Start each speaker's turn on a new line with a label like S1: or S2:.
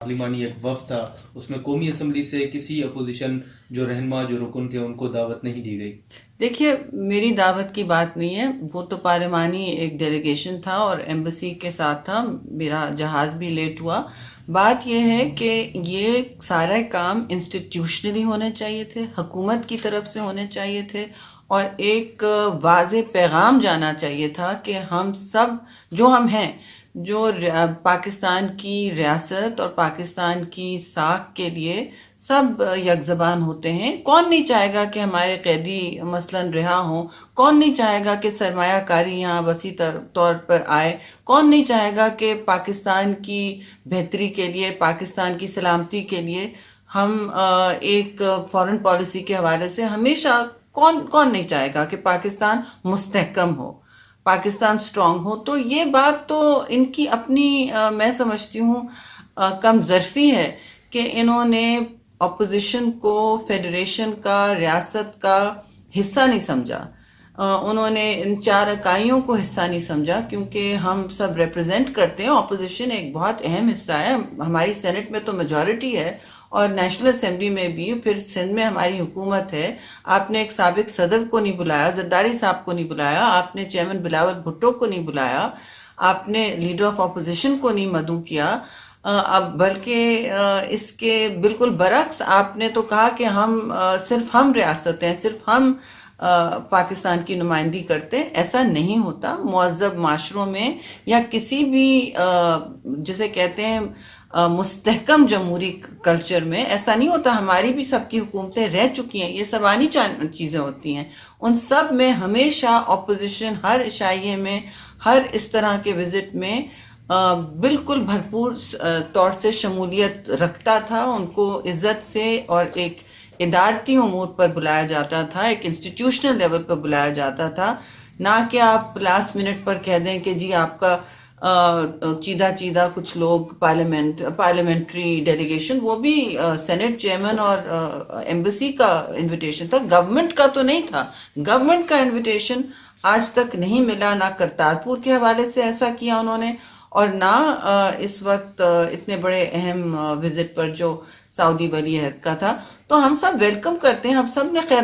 S1: پارلیمانی ایک وفد تھا، اس میں قومی اسمبلی سے کسی اپوزیشن جو رہنما جو رکن تھے ان کو دعوت نہیں دی گئی؟
S2: دیکھیے، میری دعوت کی بات نہیں ہے، وہ تو پارلیمانی ایک ڈیلیگیشن تھا اور ایمبیسی کے ساتھ تھا، میرا جہاز بھی لیٹ ہوا۔ بات یہ ہے کہ یہ سارے کام انسٹیٹیوشنلی ہونے چاہیے تھے، حکومت کی طرف سے ہونے چاہیے تھے، اور ایک واضح پیغام جانا چاہیے تھا کہ ہم سب جو ہم ہیں، جو پاکستان کی ریاست اور پاکستان کی ساکھ کے لیے سب یک زبان ہوتے ہیں۔ کون نہیں چاہے گا کہ ہمارے قیدی مثلاً رہا ہوں؟ کون نہیں چاہے گا کہ سرمایہ کاری یہاں وسیع طور پر آئے؟ کون نہیں چاہے گا کہ پاکستان کی بہتری کے لیے، پاکستان کی سلامتی کے لیے ہم ایک فارن پالیسی کے حوالے سے ہمیشہ کون نہیں چاہے گا کہ پاکستان مستحکم ہو، پاکستان سٹرونگ ہو؟ تو یہ بات تو ان کی اپنی میں سمجھتی ہوں کم ظرفی ہے کہ انہوں نے اپوزیشن کو فیڈریشن کا، ریاست کا حصہ نہیں سمجھا، انہوں نے ان 4 اکائیوں کو حصہ نہیں سمجھا، کیونکہ ہم سب ریپرزینٹ کرتے ہیں۔ اپوزیشن ایک بہت اہم حصہ ہے، ہماری سینٹ میں تو میجورٹی ہے اور نیشنل اسمبلی میں بھی، پھر سندھ میں ہماری حکومت ہے۔ آپ نے ایک سابق صدر کو نہیں بلایا، زرداری صاحب کو نہیں بلایا، آپ نے چیئرمین بلاول بھٹو کو نہیں بلایا، آپ نے لیڈر آف اپوزیشن کو نہیں مدعو کیا، اب بلکہ اس کے بالکل برعکس آپ نے تو کہا کہ صرف ہم ریاست ہیں، صرف ہم پاکستان کی نمائندگی کرتے ہیں۔ ایسا نہیں ہوتا مہذب معاشروں میں یا کسی بھی جسے کہتے ہیں مستحکم جمہوری کلچر میں ایسا نہیں ہوتا۔ ہماری بھی سب کی حکومتیں رہ چکی ہیں، یہ سبانی چیزیں ہوتی ہیں، ان سب میں ہمیشہ اپوزیشن ہر عشائیے میں، ہر اس طرح کے وزٹ میں بالکل بھرپور طور سے شمولیت رکھتا تھا، ان کو عزت سے اور ایک ادارتی امور پر بلایا جاتا تھا، ایک انسٹیٹیوشنل لیول پر بلایا جاتا تھا، نہ کہ آپ لاسٹ منٹ پر کہہ دیں کہ جی آپ کا چیدہ کچھ لوگ پارلیمنٹری ڈیلیگیشن، وہ بھی سینٹ چیئرمین اور ایمبیسی کا انویٹیشن تھا، گورنمنٹ کا تو نہیں تھا۔ گورنمنٹ کا انویٹیشن آج تک نہیں ملا، نہ کرتارپور کے حوالے سے ایسا کیا انہوں نے، اور نہ اس وقت اتنے بڑے اہم وزٹ پر جو سعودی ولی عہد کا تھا۔ تو ہم سب ویلکم کرتے ہیں، ہم سب نے خیر